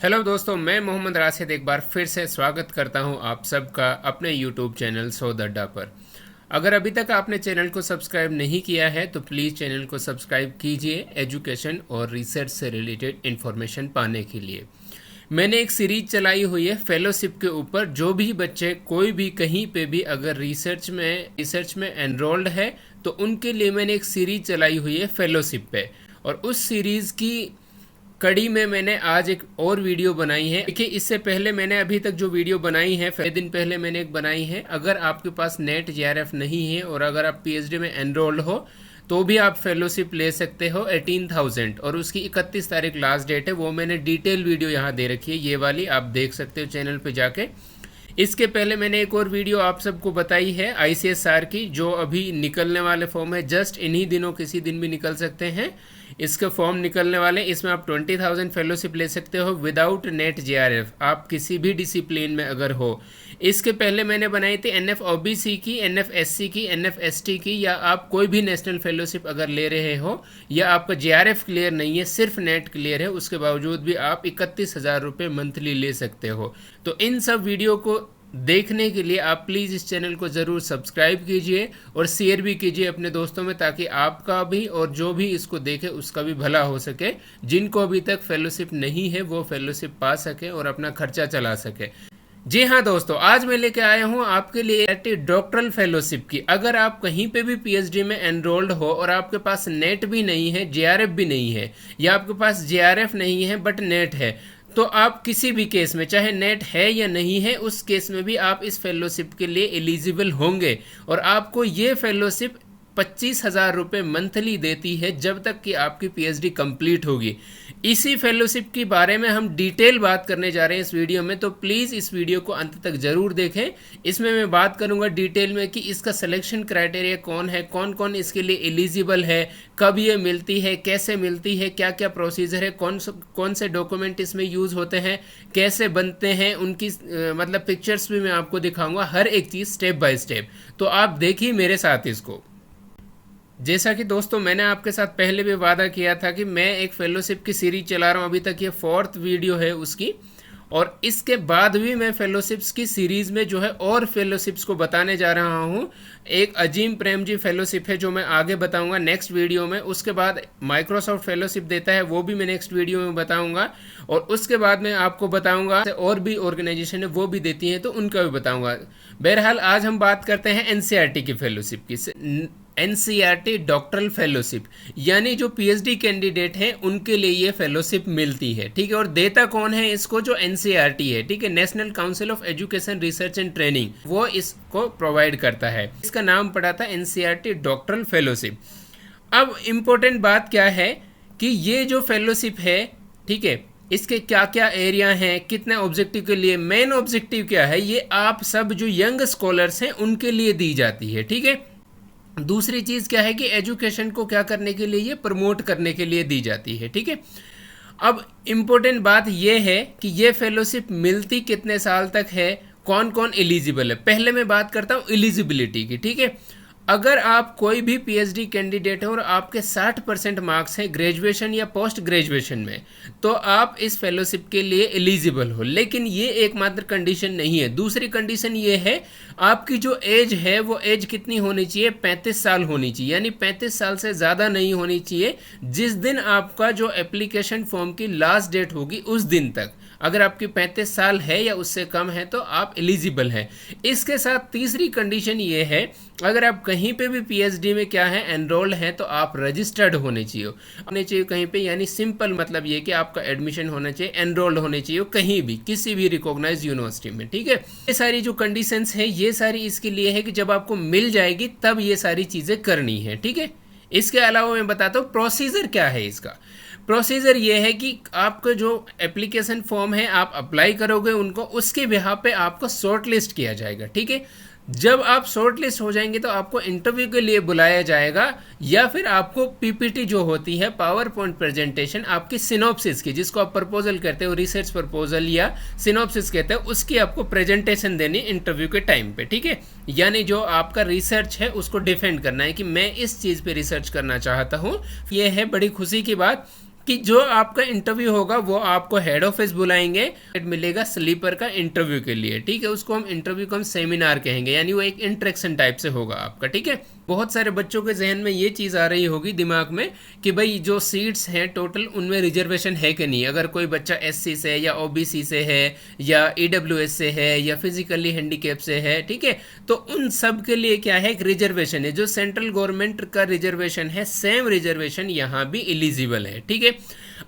Hello दोस्तों, मैं मोहम्मद राशिद एक बार फिर से स्वागत करता हूं आप सबका अपने यूट्यूब चैनल सौद अड्डा पर। अगर अभी तक आपने चैनल को सब्सक्राइब नहीं किया है तो प्लीज़ चैनल को सब्सक्राइब कीजिए एजुकेशन और रिसर्च से रिलेटेड इन्फॉर्मेशन पाने के लिए। मैंने एक सीरीज चलाई हुई है फेलोशिप के ऊपर। जो भी बच्चे कोई भी कहीं पे भी अगर रिसर्च में एनरोल्ड है तो उनके लिए मैंने एक सीरीज चलाई हुई है फेलोशिप पे, और उस सीरीज़ की कड़ी में मैंने आज एक और वीडियो बनाई है। देखिए, इससे पहले मैंने अभी तक जो वीडियो बनाई है, दिन पहले मैंने एक बनाई है। अगर आपके पास नेट जेआरएफ नहीं है और अगर आप पीएचडी में एनरोल्ड हो तो भी आप फेलोशिप ले सकते हो 18,000, और उसकी 31 तारीख लास्ट डेट है। वो मैंने डिटेल वीडियो यहाँ दे रखी है, ये वाली आप देख सकते हो चैनल पे जाके। इसके पहले मैंने एक और वीडियो आप सबको बताई है आईसीएसआर की, जो अभी निकलने वाले फॉर्म है। जस्ट इन्हीं दिनों किसी दिन भी निकल सकते हैं, इसके फॉर्म निकलने वाले। इसमें आप 20,000 फेलोशिप ले सकते हो विदाउट नेट जेआरएफ, आप किसी भी डिसिप्लिन में अगर हो। इसके पहले मैंने बनाई थी एनएफ ओबीसी की, एनएफ एससी की, एनएफ एसटी की, या आप कोई भी नेशनल फेलोशिप अगर ले रहे हो या आपका जेआरएफ क्लियर नहीं है, सिर्फ नेट क्लियर है, उसके बावजूद भी आप 31,000 रुपये मंथली ले सकते हो। तो इन सब वीडियो को देखने के लिए आप प्लीज़ इस चैनल को ज़रूर सब्सक्राइब कीजिए और शेयर भी कीजिए अपने दोस्तों में, ताकि आपका भी और जो भी इसको देखे उसका भी भला हो सके। जिनको अभी तक फेलोशिप नहीं है वो फेलोशिप पा सके और अपना खर्चा चला सके। जी हाँ दोस्तों, आज मैं लेके आया हूँ आपके लिए डॉक्टरल फेलोशिप की। अगर आप कहीं पे भी पीएचडी में एनरोल्ड हो और आपके पास नेट भी नहीं है, जेआरएफ भी नहीं है, या आपके पास जेआरएफ नहीं है बट नेट है, तो आप किसी भी केस में, चाहे नेट है या नहीं है, उस केस में भी आप इस फेलोशिप के लिए एलिजिबल होंगे। और आपको ये फेलोशिप 25,000 रुपये मंथली देती है जब तक कि आपकी पीएचडी कंप्लीट होगी। इसी फेलोशिप के बारे में हम डिटेल बात करने जा रहे हैं इस वीडियो में, तो प्लीज़ इस वीडियो को अंत तक ज़रूर देखें। इसमें मैं बात करूंगा डिटेल में कि इसका सिलेक्शन क्राइटेरिया कौन है, कौन कौन इसके लिए एलिजिबल है, कब ये मिलती है, कैसे मिलती है, क्या क्या प्रोसीजर है, कौन से डॉक्यूमेंट इसमें यूज़ होते हैं, कैसे बनते हैं, उनकी मतलब पिक्चर्स भी मैं आपको दिखाऊंगा, हर एक चीज़ स्टेप बाय स्टेप। तो आप देखिए मेरे साथ इसको। जैसा कि दोस्तों मैंने आपके साथ पहले भी वादा किया था कि मैं एक फेलोशिप की सीरीज चला रहा हूँ, अभी तक ये 4th वीडियो है उसकी, और इसके बाद भी मैं फेलोशिप्स की सीरीज़ में जो है और फेलोशिप्स को बताने जा रहा हूँ। एक अजीम प्रेम जी फेलोशिप है जो मैं आगे बताऊंगा नेक्स्ट वीडियो में। उसके बाद माइक्रोसॉफ्ट फेलोशिप देता है, वो भी मैं नेक्स्ट वीडियो में बताऊंगा। और उसके बाद मैं आपको बताऊंगा और भी ऑर्गेनाइजेशन है वो भी देती हैं, तो उनका भी बताऊंगा। बहरहाल आज हम बात करते हैं एनसीईआरटी की फेलोशिप की। एनसीईआरटी डॉक्टरल फेलोशिप, यानी जो पीएचडी कैंडिडेट हैं उनके लिए ये फेलोशिप मिलती है, ठीक है। और देता कौन है इसको? जो एनसीईआरटी है, ठीक है, national council of education research and training, वो इसको प्रोवाइड करता है। इसका नाम पड़ा था एनसीईआरटी डॉक्टरल फेलोशिप। अब इम्पोर्टेंट बात क्या है कि ये जो फेलोशिप है, ठीक है, इसके क्या क्या एरिया हैं, कितने ऑब्जेक्टिव के लिए, मेन ऑब्जेक्टिव क्या है, ये आप सब जो यंग स्कॉलर्स हैं उनके लिए दी जाती है, ठीक है। दूसरी चीज़ क्या है कि एजुकेशन को क्या करने के लिए, ये प्रमोट करने के लिए दी जाती है, ठीक है। अब इम्पोर्टेंट बात ये है कि ये फेलोशिप मिलती कितने साल तक है, कौन कौन एलिजिबल है। पहले मैं बात करता हूँ एलिजिबिलिटी की, ठीक है। अगर आप कोई भी पीएचडी कैंडिडेट है और आपके 60% मार्क्स हैं ग्रेजुएशन या पोस्ट ग्रेजुएशन में, तो आप इस फेलोशिप के लिए एलिजिबल हो। लेकिन ये एकमात्र कंडीशन नहीं है। दूसरी कंडीशन ये है, आपकी जो एज है वो एज कितनी होनी चाहिए? 35 साल होनी चाहिए, यानी 35 साल से ज़्यादा नहीं होनी चाहिए जिस दिन आपका जो एप्लीकेशन फॉर्म की लास्ट डेट होगी उस दिन तक। अगर आपकी 35 साल है या उससे कम है तो आप एलिजिबल हैं। इसके साथ तीसरी कंडीशन ये है, अगर आप कहीं पे भी पीएचडी में क्या है एनरोल्ड हैं तो आप रजिस्टर्ड होने चाहिए कहीं पे, यानी सिंपल मतलब ये कि आपका एडमिशन होना चाहिए, एनरोल्ड होने चाहिए कहीं भी, किसी भी रिकॉग्नाइज यूनिवर्सिटी में, ठीक है। ये सारी जो कंडीशंस है ये सारी इसके लिए है कि जब आपको मिल जाएगी तब ये सारी चीज़ें करनी है, ठीक है। इसके अलावा मैं बताता हूँ प्रोसीजर क्या है इसका। प्रोसीजर ये है कि आपका जो एप्लीकेशन फॉर्म है आप अप्लाई करोगे उनको, उसके बिहाफ पे आपको शॉर्ट लिस्ट किया जाएगा, ठीक है। जब आप शॉर्ट लिस्ट हो जाएंगे तो आपको इंटरव्यू के लिए बुलाया जाएगा, या फिर आपको पीपीटी जो होती है पावर पॉइंट प्रेजेंटेशन आपकी सिनॉप्सिस की, जिसको आप प्रपोजल कहते हो, रिसर्च प्रपोजल या सिनॉप्सिस कहते हैं, उसकी आपको प्रेजेंटेशन देनी इंटरव्यू के टाइम पे, ठीक है। यानी जो आपका रिसर्च है उसको डिफेंड करना है कि मैं इस चीज़ पे रिसर्च करना चाहता हूँ। ये है बड़ी खुशी की बात कि जो आपका इंटरव्यू होगा वो आपको हेड ऑफिस बुलाएंगे, मिलेगा स्लीपर का इंटरव्यू के लिए, ठीक है। उसको हम इंटरव्यू को हम सेमिनार कहेंगे, यानी वो एक इंटरेक्शन टाइप से होगा आपका, ठीक है। बहुत सारे बच्चों के जहन में ये चीज़ आ रही होगी दिमाग में कि भाई जो सीट्स हैं टोटल उनमें रिजर्वेशन है कि नहीं, अगर कोई बच्चा एससी से या ओबीसी से है या ईडब्ल्यूएस से है या फिजिकली हैंडीकैप से है, ठीक है, तो उन सब के लिए क्या है, एक रिजर्वेशन है। जो सेंट्रल गवर्नमेंट का रिजर्वेशन है सेम रिजर्वेशन यहाँ भी एलिजिबल है, ठीक है।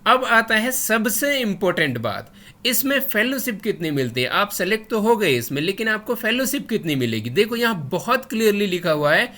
अब आता है सबसे इंपॉर्टेंट बात, इसमें फेलोशिप कितनी मिलती है। आप सेलेक्ट तो हो गए इसमें, लेकिन आपको फेलोशिप कितनी मिलेगी। देखो यहाँ बहुत क्लियरली लिखा हुआ है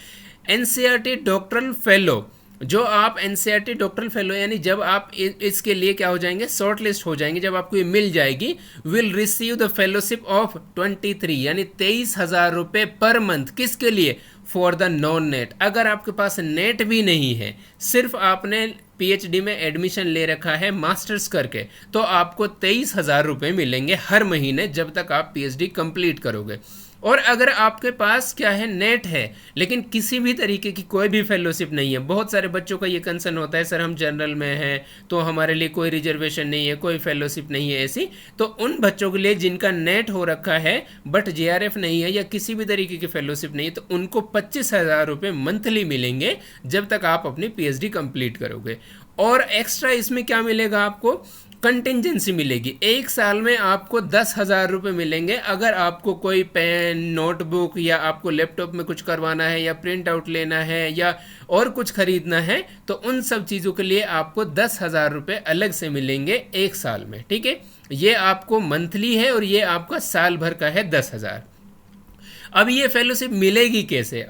एनसीईआरटी डॉक्टरल फेलो। जो आप एनसीईआरटी डॉक्टरल फेलो यानी जब आप इसके लिए क्या हो जाएंगे, शॉर्ट लिस्ट हो जाएंगे, जब आपको ये मिल जाएगी, will receive the fellowship of 23 यानी 23,000 रुपये पर मंथ। किसके लिए, फॉर द नॉन नेट। अगर आपके पास नेट भी नहीं है, सिर्फ आपने पीएचडी में एडमिशन ले रखा है मास्टर्स करके, तो आपको 23,000 रुपये मिलेंगे हर महीने जब तक आप पीएचडी कंप्लीट करोगे। और अगर आपके पास क्या है, नेट है लेकिन किसी भी तरीके की कोई भी फेलोशिप नहीं है। बहुत सारे बच्चों का ये कंसर्न होता है, सर हम जनरल में हैं तो हमारे लिए कोई रिजर्वेशन नहीं है, कोई फेलोशिप नहीं है ऐसी। तो उन बच्चों के लिए जिनका नेट हो रखा है बट जेआरएफ नहीं है या किसी भी तरीके की फेलोशिप नहीं है, तो उनको 25,000 रुपये मंथली मिलेंगे जब तक आप अपनी पीएचडी कंप्लीट करोगे। और एक्स्ट्रा इसमें क्या मिलेगा आपको, कंटिजेंसी मिलेगी। एक साल में आपको 10,000 रुपये मिलेंगे अगर आपको कोई पेन, नोटबुक या आपको लैपटॉप में कुछ करवाना है या प्रिंट आउट लेना है या और कुछ खरीदना है, तो उन सब चीज़ों के लिए आपको 10,000 रुपये अलग से मिलेंगे एक साल में, ठीक है। ये आपको मंथली है और ये आपका साल भर का है 10,000। अब ये फेलोशिप मिलेगी कैसे,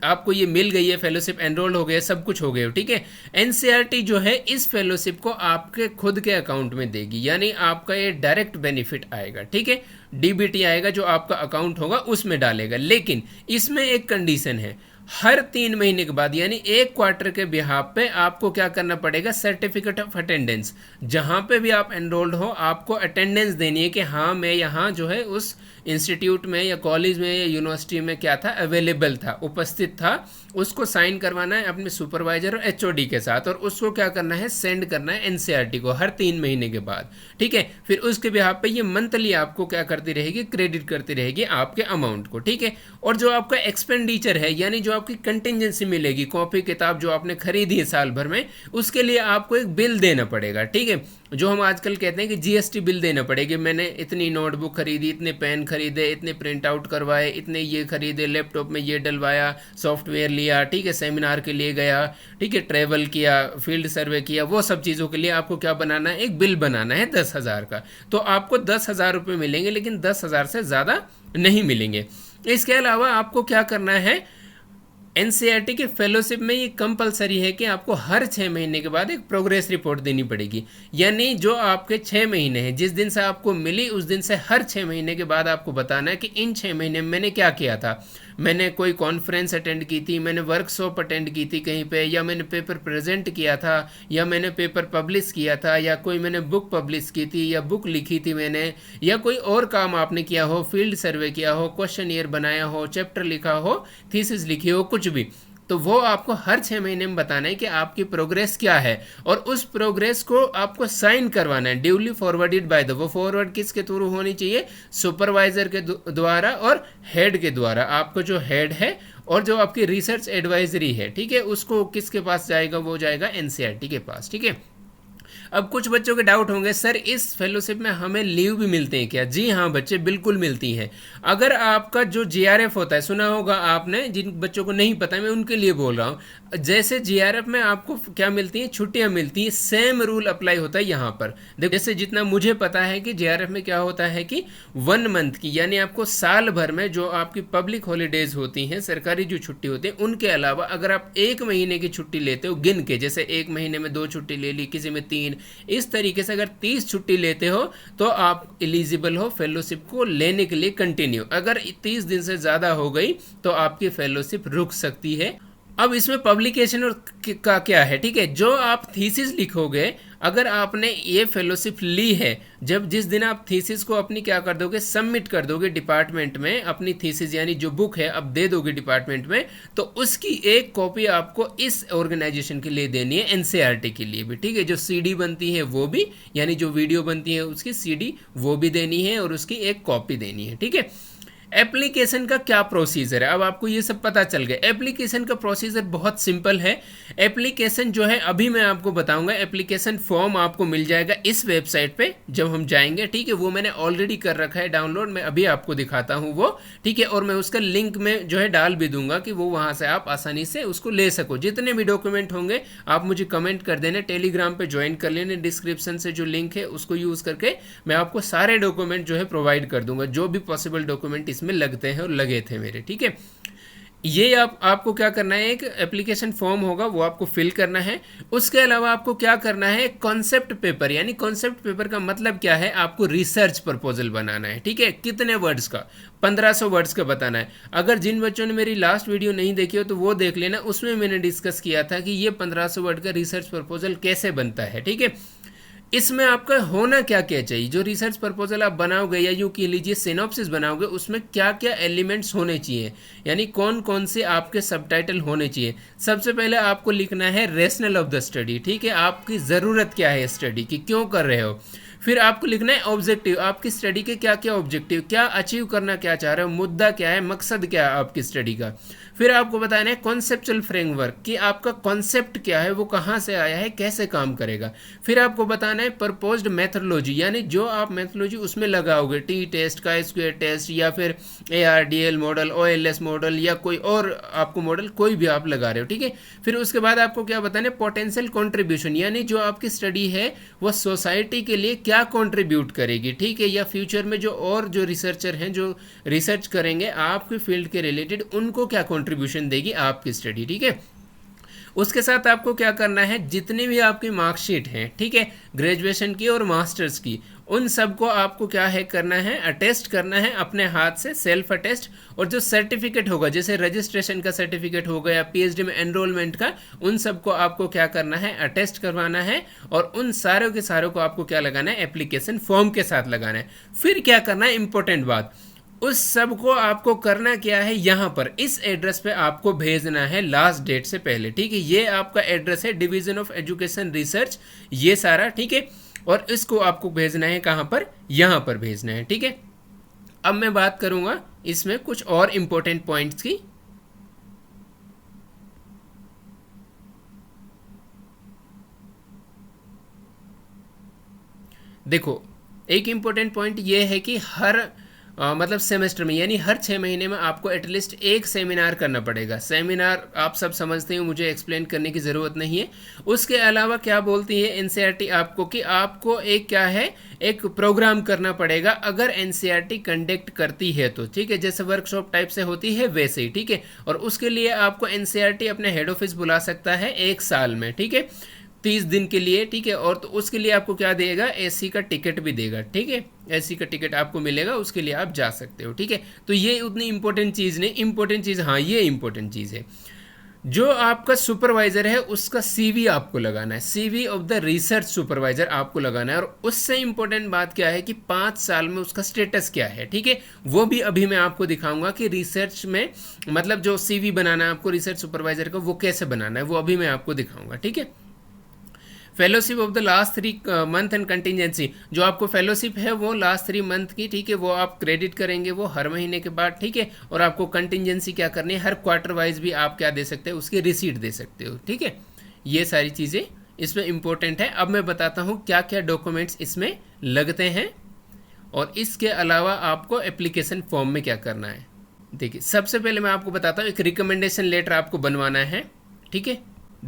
आपको ये मिल गई है फेलोशिप, एनरोल्ड हो गए, सब कुछ हो गए, ठीक है। एनसीईआरटी जो है इस फेलोशिप को आपके खुद के अकाउंट में देगी, यानी आपका ये डायरेक्ट बेनिफिट आएगा, ठीक है। डीबीटी आएगा जो आपका अकाउंट होगा उसमें डालेगा। लेकिन इसमें एक कंडीशन है, हर 3 महीने के बाद यानी एक क्वार्टर के बिहाफ पे आपको क्या करना पड़ेगा, सर्टिफिकेट ऑफ अटेंडेंस। जहाँ पे भी आप एनरोल्ड हो आपको अटेंडेंस देनी है कि हाँ मैं यहाँ जो है उस इंस्टीट्यूट में या कॉलेज में या यूनिवर्सिटी में क्या था, अवेलेबल था, उपस्थित था। उसको साइन करवाना है अपने सुपरवाइजर और एचओडी के साथ, और उसको क्या करना है, सेंड करना है एनसीईआरटी को हर 3 महीने के बाद, ठीक है। फिर उसके बिहाफ पे ये मंथली आपको क्या करती रहेगी, क्रेडिट करती रहेगी आपके अमाउंट को, ठीक है। और जो आपका एक्सपेंडिचर है यानी जो आपकी कंटिजेंसी मिलेगी, कॉपी किताब जो आपने खरीदी है साल भर में, उसके लिए आपको एक बिल देना पड़ेगा, ठीक है। जो हम आजकल कहते हैं कि जीएसटी बिल देना पड़ेगी, मैंने इतनी नोटबुक खरीदी, इतने पेन खरीदे, इतने प्रिंट आउट करवाए, इतने ये खरीदे, लैपटॉप में ये डलवाया, सॉफ्टवेयर लिया, ठीक है, सेमिनार के लिए गया, ठीक है, ट्रैवल किया, फील्ड सर्वे किया, वो सब चीज़ों के लिए आपको क्या बनाना है, एक बिल बनाना है 10,000 का। तो आपको 10,000 रुपये मिलेंगे, लेकिन 10,000 से ज़्यादा नहीं मिलेंगे। इसके अलावा आपको क्या करना है, एनसीईआरटी के फेलोशिप में ये कंपलसरी है कि आपको हर 6 महीने के बाद एक प्रोग्रेस रिपोर्ट देनी पड़ेगी। यानी जो आपके 6 महीने हैं, जिस दिन से आपको मिली उस दिन से हर 6 महीने के बाद आपको बताना है कि इन 6 महीने में मैंने क्या किया था। मैंने कोई कॉन्फ्रेंस अटेंड की थी, मैंने वर्कशॉप अटेंड की थी कहीं पे, या मैंने पेपर प्रेजेंट किया था, या मैंने पेपर पब्लिश किया था, या कोई मैंने बुक पब्लिश की थी, या बुक लिखी थी मैंने, या कोई और काम आपने किया हो, फील्ड सर्वे किया हो, क्वेश्चनियर बनाया हो, चैप्टर लिखा हो, थीसिस लिखी हो, कुछ भी। तो वो आपको हर 6 महीने में बताना है कि आपकी प्रोग्रेस क्या है, और उस प्रोग्रेस को आपको साइन करवाना है, ड्यूली फॉरवर्डेड बाय द। वो फॉरवर्ड किसके थ्रू होनी चाहिए, सुपरवाइजर के द्वारा और हेड के द्वारा। आपको जो हेड है और जो आपकी रिसर्च एडवाइजरी है, ठीक है, उसको किसके पास जाएगा, वो जाएगा एनसीईआरटी के पास, ठीक है। अब कुछ बच्चों के डाउट होंगे, सर इस फेलोशिप में हमें लीव भी मिलते हैं क्या। जी हाँ बच्चे, बिल्कुल मिलती हैं। अगर आपका जो जीआरएफ होता है, सुना होगा आपने, जिन बच्चों को नहीं पता मैं उनके लिए बोल रहा हूँ, जैसे जीआरएफ में आपको क्या मिलती है, छुट्टियां मिलती हैं, सेम रूल अप्लाई होता है यहाँ पर। देखो जैसे जितना मुझे पता है कि जीआरएफ में क्या होता है कि 1 मंथ की, यानी आपको साल भर में जो आपकी पब्लिक हॉलीडेज होती हैं, सरकारी जो छुट्टी होती है, उनके अलावा अगर आप 1 महीने की छुट्टी लेते हो गिन के, जैसे 1 महीने में 2 छुट्टी ले ली, किसी में 3, इस तरीके से अगर 30 छुट्टी लेते हो तो आप एलिजिबल हो फेलोशिप को लेने के लिए कंटिन्यू। अगर 30 दिन से ज़्यादा हो गई तो आपकी फेलोशिप रुक सकती है। अब इसमें पब्लिकेशन और का क्या है, ठीक है। जो आप थीसिस लिखोगे, अगर आपने ये फेलोशिप ली है, जब जिस दिन आप थीसिस को अपनी क्या कर दोगे, सबमिट कर दोगे डिपार्टमेंट में, अपनी थीसिस यानी जो बुक है अब दे दोगे डिपार्टमेंट में, तो उसकी एक कॉपी आपको इस ऑर्गेनाइजेशन के लिए देनी है, एनसीईआरटी के लिए भी, ठीक है। जो सीडी बनती है वो भी, यानी जो वीडियो बनती है उसकी सीडी वो भी देनी है और उसकी एक कॉपी देनी है, ठीक है। एप्लीकेशन का क्या प्रोसीजर है, अब आपको ये सब पता चल गया। एप्लीकेशन का प्रोसीजर बहुत सिंपल है। एप्लीकेशन जो है अभी मैं आपको बताऊंगा। एप्लीकेशन फॉर्म आपको मिल जाएगा इस वेबसाइट पे जब हम जाएंगे, ठीक है। वो मैंने ऑलरेडी कर रखा है डाउनलोड, मैं अभी आपको दिखाता हूँ वो, ठीक है। और मैं उसका लिंक में जो है डाल भी दूंगा कि वो वहाँ से आप आसानी से उसको ले सको। जितने भी डॉक्यूमेंट होंगे आप मुझे कमेंट कर देना, टेलीग्राम पे ज्वाइन कर लेने, डिस्क्रिप्शन से जो लिंक है उसको यूज़ करके मैं आपको सारे डॉक्यूमेंट जो है प्रोवाइड कर दूंगा, जो भी पॉसिबल डॉक्यूमेंट इसमें लगते हैं और लगे थे मेरे, ठीक है। ये आपको क्या करना है, एक एप्लीकेशन फॉर्म होगा वो आपको फिल करना है। उसके अलावा आपको क्या करना है, कॉन्सेप्ट पेपर, यानी कॉन्सेप्ट पेपर का मतलब क्या है, आपको रिसर्च प्रपोजल बनाना है, ठीक है। कितने वर्ड्स का, 1500 वर्ड्स का बताना है। अगर जिन बच्चों ने मेरी लास्ट वीडियो नहीं देखी हो तो वो देख लेना, उसमें मैंने डिस्कस किया था कि ये 1500 वर्ड का रिसर्च प्रपोजल कैसे बनता है, ठीक है। इसमें आपका होना क्या क्या चाहिए, जो रिसर्च प्रपोजल आप बनाओगे या यूँ कह लीजिए सिनॉप्सिस बनाओगे, उसमें क्या क्या एलिमेंट्स होने चाहिए, यानी कौन कौन से आपके सबटाइटल होने चाहिए। सबसे पहले आपको लिखना है रेशनल ऑफ द स्टडी, ठीक है। आपकी ज़रूरत क्या है स्टडी की, क्यों कर रहे हो। फिर आपको लिखना है ऑब्जेक्टिव, आपकी स्टडी के क्या क्या ऑब्जेक्टिव, क्या अचीव करना क्या चाह रहे हो, मुद्दा क्या है, मकसद क्या है आपकी स्टडी का। फिर आपको बताना है कॉन्सेप्चुअल फ्रेमवर्क, कि आपका कॉन्सेप्ट क्या है, वो कहाँ से आया है, कैसे काम करेगा। फिर आपको बताना है प्रपोज्ड मेथोडोलॉजी, यानी जो आप मेथोडोलॉजी उसमें लगाओगे, टी टेस्ट का स्क्वायर टेस्ट या फिर ARDL मॉडल, OLS मॉडल या कोई और आपको मॉडल कोई भी आप लगा रहे हो, ठीक है। फिर उसके बाद आपको क्या बताना है पोटेंशियल कंट्रीब्यूशन, यानी जो आपकी स्टडी है वो सोसाइटी के लिए क्या कंट्रीब्यूट करेगी, ठीक है। या फ्यूचर में जो और जो रिसर्चर हैं जो रिसर्च करेंगे आपके फील्ड के रिलेटेड, उनको क्या कंट्रीब्यूशन देगी आपकी स्टडी, ठीक है। उसके साथ आपको क्या करना है, जितनी भी आपकी मार्कशीट हैं, ठीक है, ग्रेजुएशन की और मास्टर्स की, उन सबको आपको क्या है करना है, अटेस्ट करना है अपने हाथ से, सेल्फ अटेस्ट। और जो सर्टिफिकेट होगा, जैसे रजिस्ट्रेशन का सर्टिफिकेट हो गया, PhD में एनरोलमेंट का, उन सबको आपको क्या करना है, अटेस्ट करवाना है। और उन सारों के सारों को आपको क्या लगाना है, एप्लीकेशन फॉर्म के साथ लगाना है। फिर क्या करना है, इंपॉर्टेंट बात, उस सब को आपको करना क्या है, यहाँ पर इस एड्रेस पे आपको भेजना है लास्ट डेट से पहले, ठीक है। ये आपका एड्रेस है, डिवीजन ऑफ एजुकेशन रिसर्च, ये सारा, ठीक है। और इसको आपको भेजना है कहाँ पर, यहाँ पर भेजना है, ठीक है। अब मैं बात करूँगा इसमें कुछ और इम्पोर्टेंट पॉइंट्स की। देखो, एक इम्पोर्टेंट पॉइंट ये है कि हर मतलब सेमेस्टर में, यानी हर 6 महीने में आपको एटलीस्ट एक सेमिनार करना पड़ेगा। सेमिनार आप सब समझते हो, मुझे एक्सप्लेन करने की ज़रूरत नहीं है। उसके अलावा क्या बोलती है एनसीईआरटी आपको, कि आपको एक क्या है, एक प्रोग्राम करना पड़ेगा अगर एनसीईआरटी कंडक्ट करती है तो, ठीक है। जैसे वर्कशॉप टाइप से होती है वैसे ही, ठीक है। और उसके लिए आपको एनसीईआरटी अपने हेड ऑफिस बुला सकता है 1 साल में, ठीक है, 30 दिन के लिए, ठीक है। और तो उसके लिए आपको क्या देगा, AC का टिकट भी देगा, ठीक है। AC का टिकट आपको मिलेगा, उसके लिए आप जा सकते हो, ठीक है। तो ये उतनी इंपॉर्टेंट चीज़ नहीं, इंपॉर्टेंट चीज़, हाँ ये इंपॉर्टेंट चीज़ है, जो आपका सुपरवाइजर है उसका CV आपको लगाना है, CV of the research supervisor आपको लगाना है। और उससे इंपॉर्टेंट बात क्या है कि 5 साल में उसका स्टेटस क्या है, ठीक है। वो भी अभी मैं आपको दिखाऊंगा कि रिसर्च में मतलब जो CV बनाना है आपको रिसर्च सुपरवाइजर का, वो कैसे बनाना है, वो अभी मैं आपको दिखाऊंगा, ठीक है। Fellowship of the last 3 month and contingency, जो आपको फेलोशिप है वो लास्ट 3 मंथ की, ठीक है, वो आप क्रेडिट करेंगे वो हर महीने के बाद, ठीक है। और आपको कंटिजेंसी क्या करनी है, हर क्वार्टर वाइज भी आप क्या दे सकते हो, उसकी रिसीट दे सकते हो, ठीक है। ये सारी चीज़ें इसमें इंपॉर्टेंट है। अब मैं बताता हूँ क्या क्या डॉक्यूमेंट्स इसमें लगते हैं और इसके अलावा आपको एप्लीकेशन फॉर्म में क्या करना है। देखिए, सबसे पहले मैं आपको बताता हूँ, एक रिकमेंडेशन लेटर आपको बनवाना है, ठीक है।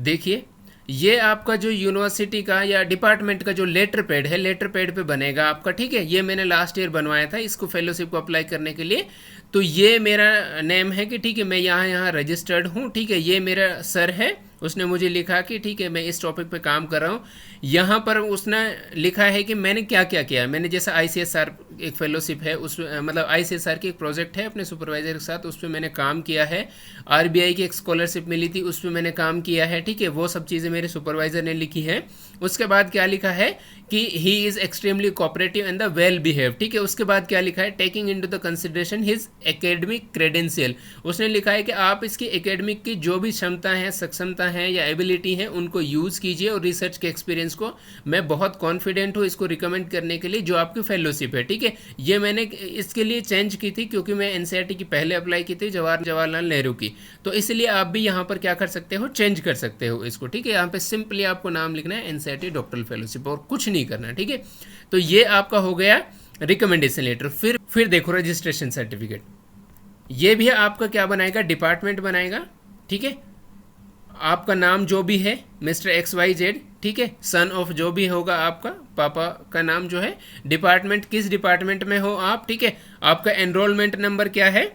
देखिए, ये आपका जो यूनिवर्सिटी का या डिपार्टमेंट का जो लेटर पैड है, लेटर पैड पे बनेगा आपका, ठीक है। ये मैंने लास्ट ईयर बनवाया था इसको फेलोशिप को अप्लाई करने के लिए। तो ये मेरा नेम है कि ठीक है मैं यहाँ यहाँ रजिस्टर्ड हूँ, ठीक है। ये मेरा सर है, उसने मुझे लिखा कि ठीक है मैं इस टॉपिक पे काम कर रहा हूँ। यहाँ पर उसने लिखा है कि मैंने क्या क्या किया। मैंने जैसा ICSR एक फेलोशिप है, उस मतलब ICSR की एक प्रोजेक्ट है अपने सुपरवाइजर के साथ, उस पर मैंने काम किया है। RBI की एक स्कॉलरशिप मिली थी, उस पर मैंने काम किया है, ठीक है। वो सब चीज़ें मेरे सुपरवाइजर ने लिखी है। उसके बाद क्या लिखा है कि he is extremely cooperative and the well behave, ठीक है। उसके बाद क्या लिखा है, taking into the consideration his academic credential. उसने लिखा है कि आप इसकी एकेडमिक की जो भी क्षमता है, सक्षमता है या एबिलिटी है, उनको यूज़ कीजिए और रिसर्च के एक्सपीरियंस को मैं बहुत कॉन्फिडेंट हूँ इसको रिकमेंड करने के लिए जो आपकी फेलोशिप है, ठीक है। ये मैंने इसके लिए चेंज की थी क्योंकि मैं NCERT की पहले अप्लाई की थी, जवाहरलाल नेहरू की, तो इसलिए आप भी यहाँ पर क्या कर सकते हो, चेंज कर सकते हो इसको, ठीक है। यहाँ पे सिंपली आपको नाम लिखना है NCERT डॉक्टरल फेलोशिप और कुछ नहीं करना, ठीक है। तो ये आपका हो गया रिकमेंडेशन लेटर। फिर देखो रजिस्ट्रेशन सर्टिफिकेट, ये भी आपका क्या बनाएगा, डिपार्टमेंट बनाएगा, ठीक है। आपका नाम जो भी है मिस्टर XYZ, ठीक है, सन ऑफ जो भी होगा आपका पापा का नाम जो है, डिपार्टमेंट किस डिपार्टमेंट में हो आप, ठीक है। आपका एनरोलमेंट नंबर क्या है,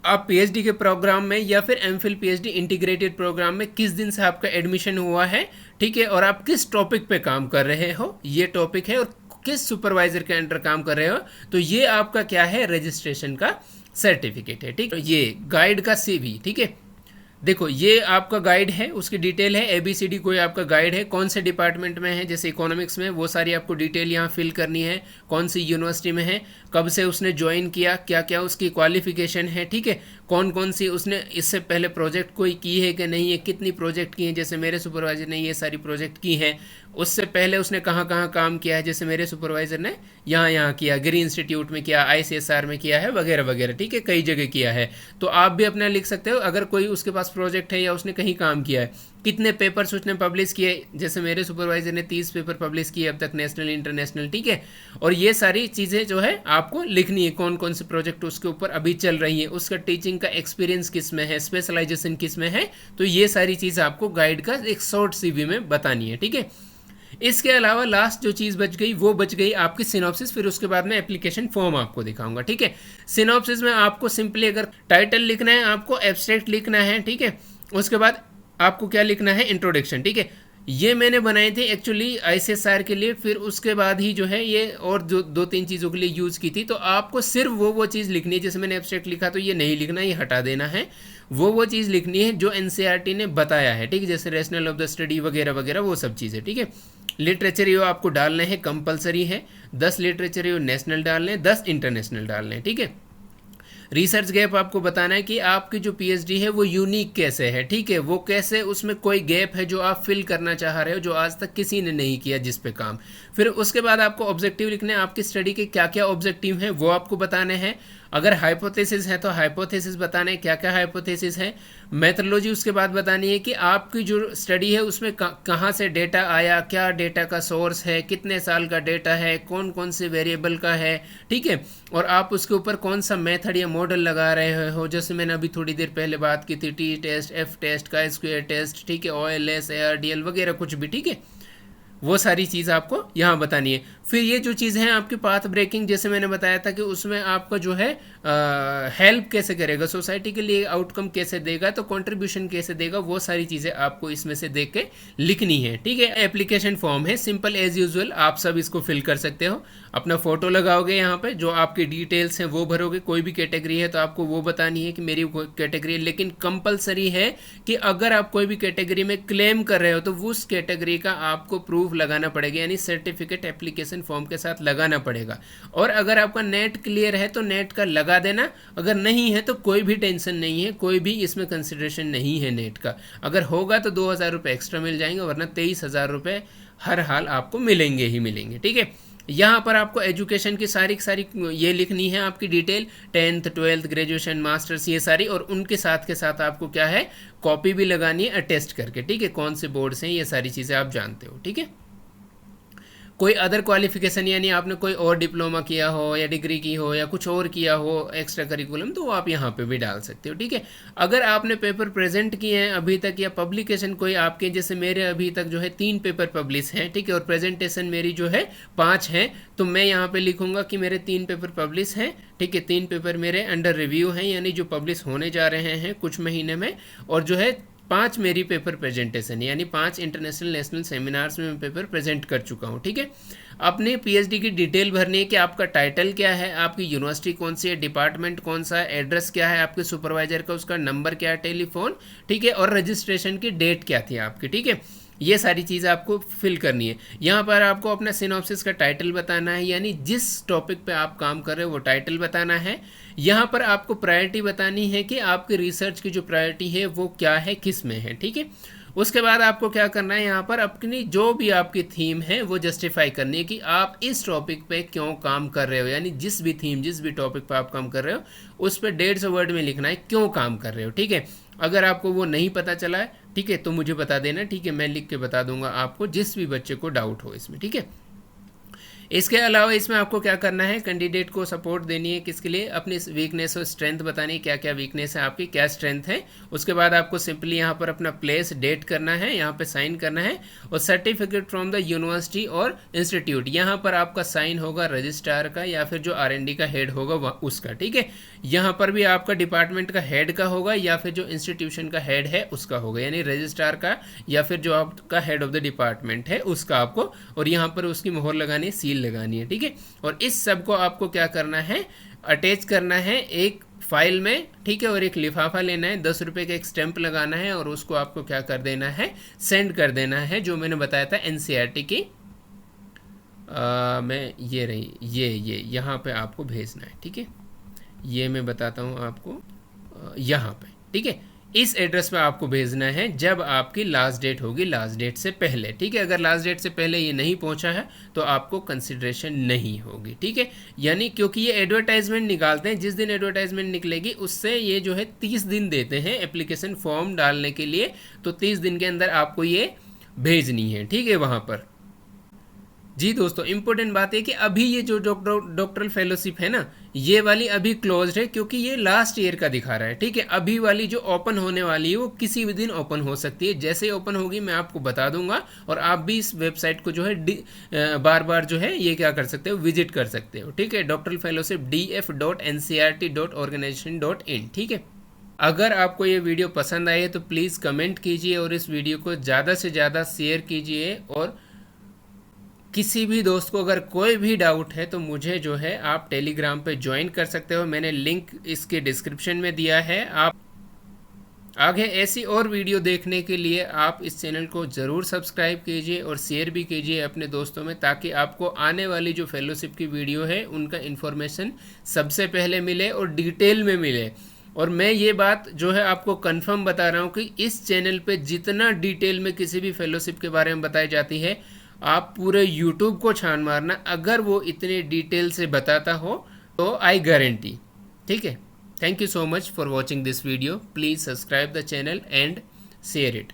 आप PhD के प्रोग्राम में या फिर MPhil PhD इंटीग्रेटेड प्रोग्राम में किस दिन से आपका एडमिशन हुआ है, ठीक है। और आप किस टॉपिक पे काम कर रहे हो, ये टॉपिक है, और किस सुपरवाइजर के अंडर काम कर रहे हो, तो ये आपका क्या है, रजिस्ट्रेशन का सर्टिफिकेट है, ठीक है। ये गाइड का CV, ठीक है। देखो ये आपका गाइड है, उसकी डिटेल है ABCD, कोई आपका गाइड है, कौन से डिपार्टमेंट में है, जैसे इकोनॉमिक्स में, वो सारी आपको डिटेल यहाँ फिल करनी है, कौन सी यूनिवर्सिटी में है, कब से उसने ज्वाइन किया, क्या क्या उसकी क्वालिफिकेशन है, ठीक है। कौन कौन सी उसने इससे पहले प्रोजेक्ट कोई की है कि नहीं है, कितनी प्रोजेक्ट की है, जैसे मेरे सुपरवाइजर ने ये सारी प्रोजेक्ट की है। उससे पहले उसने कहाँ कहाँ काम किया है, जैसे मेरे सुपरवाइजर ने यहाँ यहाँ किया, गिरी इंस्टीट्यूट में किया, ICSR में किया है, वगैरह वगैरह, ठीक है, कई जगह किया है। तो आप भी अपना लिख सकते हो, अगर कोई उसके पास प्रोजेक्ट है या उसने कहीं काम किया है, कितने पेपर्स उसने पब्लिश किए, जैसे मेरे सुपरवाइजर ने 30 पेपर पब्लिश किए अब तक, नेशनल इंटरनेशनल, ठीक है। और ये सारी चीज़ें जो है आपको लिखनी है, कौन कौन से प्रोजेक्ट उसके ऊपर अभी चल रही है, उसका टीचिंग का एक्सपीरियंस किस में है, स्पेशलाइजेशन किस में है, तो ये सारी चीज़ आपको गाइड का एक शॉर्ट CV में बतानी है, ठीक है। इसके अलावा लास्ट जो चीज़ बच गई वो बच गई आपकी सिनॉप्सिस, फिर उसके बाद में एप्लीकेशन फॉर्म आपको दिखाऊंगा, ठीक है। सिनॉप्सिस में आपको सिंपली अगर टाइटल लिखना है, आपको एब्स्ट्रैक्ट लिखना है, ठीक है। उसके बाद आपको क्या लिखना है, इंट्रोडक्शन, ठीक है। ये मैंने बनाई थी एक्चुअली ICSR के लिए, फिर उसके बाद ही जो है ये और जो 2-3 चीज़ों के लिए यूज़ की थी। तो आपको सिर्फ वो चीज़ लिखनी है, जैसे मैंने एब्स्ट्रैक्ट लिखा तो ये नहीं लिखना, ये हटा देना है। वो चीज़ लिखनी है जो NCERT ने बताया है, ठीक है, जैसे रैशनल ऑफ द स्टडी वगैरह वगैरह, वो सब चीज़ें, ठीक है। लिटरेचर रिव्यू आपको डालने हैं, कंपलसरी है, 10 लिटरेचर रिव्यू नेशनल डालने हैं, 10 इंटरनेशनल डालने हैं, ठीक है। रिसर्च गैप आपको बताना है कि आपकी जो PhD है वो यूनिक कैसे है, ठीक है, वो कैसे उसमें कोई गैप है जो आप फिल करना चाह रहे हो जो आज तक किसी ने नहीं किया जिस पे काम। फिर उसके बाद आपको ऑब्जेक्टिव लिखने हैं, आपकी स्टडी के क्या क्या ऑब्जेक्टिव हैं वो आपको बताने हैं। अगर हाइपोथेसिस है तो हाइपोथेसिस बताने हैं, क्या क्या हाइपोथेसिस है। मेथडोलॉजी उसके बाद बतानी है कि आपकी जो स्टडी है उसमें कहाँ से डेटा आया, क्या डेटा का सोर्स है, कितने साल का डेटा है, कौन कौन से वेरिएबल का है, ठीक है। और आप उसके ऊपर कौन सा मेथड या मॉडल लगा रहे हो, जैसे मैंने अभी थोड़ी देर पहले बात की थी, T टेस्ट, F टेस्ट, का स्क्वायर टेस्ट, ठीक है, OLS, ARDL वगैरह कुछ भी, ठीक है। वो सारी चीज़ आपको यहाँ बतानी है। फिर ये जो चीज़ है आपकी पाथ ब्रेकिंग, जैसे मैंने बताया था कि उसमें आपका जो है हेल्प कैसे करेगा, सोसाइटी के लिए आउटकम कैसे देगा, तो कंट्रीब्यूशन कैसे देगा, वो सारी चीज़ें आपको इसमें से देख के लिखनी है, ठीक है। एप्लीकेशन फॉर्म है, सिंपल एज यूजुअल, आप सब इसको फिल कर सकते हो। अपना फ़ोटो लगाओगे यहाँ पे, जो आपकी डिटेल्स हैं वो भरोगे, कोई भी कैटेगरी है तो आपको वो बतानी है कि मेरी कैटेगरी है। लेकिन कंपलसरी है कि अगर आप कोई भी कैटेगरी में क्लेम कर रहे हो तो उस कैटेगरी का आपको प्रूफ लगाना पड़ेगा, यानी सर्टिफिकेट एप्लीकेशन फॉर्म के साथ लगाना पड़ेगा। और अगर आपका नेट क्लियर है तो नेट का लगा देना, अगर नहीं है तो कोई भी टेंशन नहीं है, कोई भी इसमें कंसिडरेशन नहीं है नेट का। अगर होगा तो 2000 रुपये एक्स्ट्रा मिल जाएंगे, वरना 23,000 रुपये हर हाल आपको मिलेंगे ही मिलेंगे, ठीक है। यहाँ पर आपको एजुकेशन की सारी ये लिखनी है आपकी detail, 10th 12th graduation masters ये सारी, और उनके साथ के साथ आपको क्या है, कॉपी भी लगानी है अटेस्ट करके, ठीक है, कौन से बोर्ड से ये सारी चीज़ें आप जानते हो, ठीक है। कोई अदर क्वालिफिकेशन यानी आपने कोई और डिप्लोमा किया हो या डिग्री की हो या कुछ और किया हो एक्स्ट्रा करिकुलम, तो वो आप यहाँ पे भी डाल सकते हो। ठीक है, अगर आपने पेपर प्रेजेंट किए हैं अभी तक या पब्लिकेशन कोई आपके, जैसे मेरे अभी तक जो है 3 पेपर पब्लिश हैं, ठीक है, और प्रेजेंटेशन मेरी जो है 5 हैं, तो मैं यहाँ पे लिखूंगा कि मेरे 3 पेपर पब्लिश हैं। ठीक है, 3 पेपर मेरे अंडर रिव्यू हैं, यानी जो पब्लिश होने जा रहे हैं कुछ महीने में, और जो है 5 मेरी पेपर प्रेजेंटेशन, यानी 5 इंटरनेशनल नेशनल सेमिनार्स में मैं पेपर प्रेजेंट कर चुका हूँ। ठीक है, अपने पीएचडी की डिटेल भरनी है कि आपका टाइटल क्या है, आपकी यूनिवर्सिटी कौन सी है, डिपार्टमेंट कौन सा है, एड्रेस क्या है आपके सुपरवाइजर का, उसका नंबर क्या है टेलीफोन, ठीक है, और रजिस्ट्रेशन की डेट क्या थी आपकी। ठीक है, ये सारी चीज़ें आपको फिल करनी है। यहाँ पर आपको अपना सिनॉप्सिस का टाइटल बताना है, यानी जिस टॉपिक पे आप काम कर रहे हो वो टाइटल बताना है। यहाँ पर आपको प्रायोरिटी बतानी है कि आपकी रिसर्च की जो प्रायोरिटी है वो क्या है, किस में है। ठीक है, उसके बाद आपको क्या करना है, यहाँ पर अपनी जो भी आपकी थीम है वो जस्टिफाई करनी है कि आप इस टॉपिक पे क्यों काम कर रहे हो, यानी जिस भी थीम जिस भी टॉपिक पे आप काम कर रहे हो उस पर 150 वर्ड में लिखना है क्यों काम कर रहे हो। ठीक है, अगर आपको वो नहीं पता चला है, ठीक है, तो मुझे बता देना। ठीक है, मैं लिख के बता दूंगा आपको, जिस भी बच्चे को डाउट हो इसमें। ठीक है, इसके अलावा इसमें आपको क्या करना है, कैंडिडेट को सपोर्ट देनी है, किसके लिए, अपनी वीकनेस और स्ट्रेंथ बतानी है, क्या क्या वीकनेस है आपकी, क्या स्ट्रेंथ है। उसके बाद आपको सिंपली यहाँ पर अपना प्लेस डेट करना है, यहाँ पे साइन करना है, और सर्टिफिकेट फ्रॉम द यूनिवर्सिटी और इंस्टीट्यूट, यहाँ पर आपका साइन होगा रजिस्ट्रार का या फिर जो R&D का हेड होगा उसका। ठीक है, यहाँ पर भी आपका डिपार्टमेंट का हेड का होगा या फिर जो इंस्टीट्यूशन का हेड है उसका होगा, यानी रजिस्ट्रार का या फिर जो आपका हेड ऑफ द डिपार्टमेंट है उसका आपको, और यहाँ पर उसकी मोहर लगानी है, सील लगानी है। ठीक है, और इस सब को आपको क्या करना है, अटैच करना है एक फाइल में। ठीक है, और एक लिफाफा लेना है, 10 रुपये का एक स्टैंप लगाना है, और उसको आपको क्या कर देना है, सेंड कर देना है, जो मैंने बताया था NCERT की मैं ये रही ये यहाँ पे आपको भेजना है। ठीक है, ये मैं बताता हूँ आपको यहाँ पे। ठीक है, इस एड्रेस पे आपको भेजना है जब आपकी लास्ट डेट होगी, लास्ट डेट से पहले। ठीक है, अगर लास्ट डेट से पहले ये नहीं पहुंचा है तो आपको कंसिडरेशन नहीं होगी। ठीक है, यानी क्योंकि ये एडवर्टाइजमेंट निकालते हैं, जिस दिन एडवर्टाइजमेंट निकलेगी उससे ये जो है 30 दिन देते हैं एप्लीकेशन फॉर्म डालने के लिए, तो 30 दिन के अंदर आपको ये भेजनी है। ठीक है, वहाँ पर जी दोस्तों, इंपॉर्टेंट बात है कि अभी ये जो डॉक्टरल फेलोशिप है ना, ये वाली अभी क्लोज्ड है क्योंकि ये लास्ट ईयर का दिखा रहा है। ठीक है, अभी वाली जो ओपन होने वाली है वो किसी भी दिन ओपन हो सकती है, जैसे ही ओपन होगी मैं आपको बता दूंगा, और आप भी इस वेबसाइट को जो है बार बार जो है ये क्या कर सकते हो, विजिट कर सकते हो। ठीक है, डॉक्टरल फेलोशिप df.ncert.organization.in। ठीक है, अगर आपको ये वीडियो पसंद आई है तो प्लीज़ कमेंट कीजिए और इस वीडियो को ज़्यादा से ज़्यादा शेयर कीजिए, और किसी भी दोस्त को अगर कोई भी डाउट है तो मुझे जो है आप टेलीग्राम पे ज्वाइन कर सकते हो, मैंने लिंक इसके डिस्क्रिप्शन में दिया है। आप आगे ऐसी और वीडियो देखने के लिए आप इस चैनल को ज़रूर सब्सक्राइब कीजिए और शेयर भी कीजिए अपने दोस्तों में, ताकि आपको आने वाली जो फेलोशिप की वीडियो है उनका इन्फॉर्मेशन सबसे पहले मिले और डिटेल में मिले। और मैं ये बात जो है आपको कंफर्म बता रहा हूँ कि इस चैनल पे जितना डिटेल में किसी भी फेलोशिप के बारे में बताई जाती है, आप पूरे YouTube को छान मारना, अगर वो इतने डिटेल से बताता हो तो आई गारंटी। ठीक है, thank you so much for watching this video, please subscribe the channel and share it.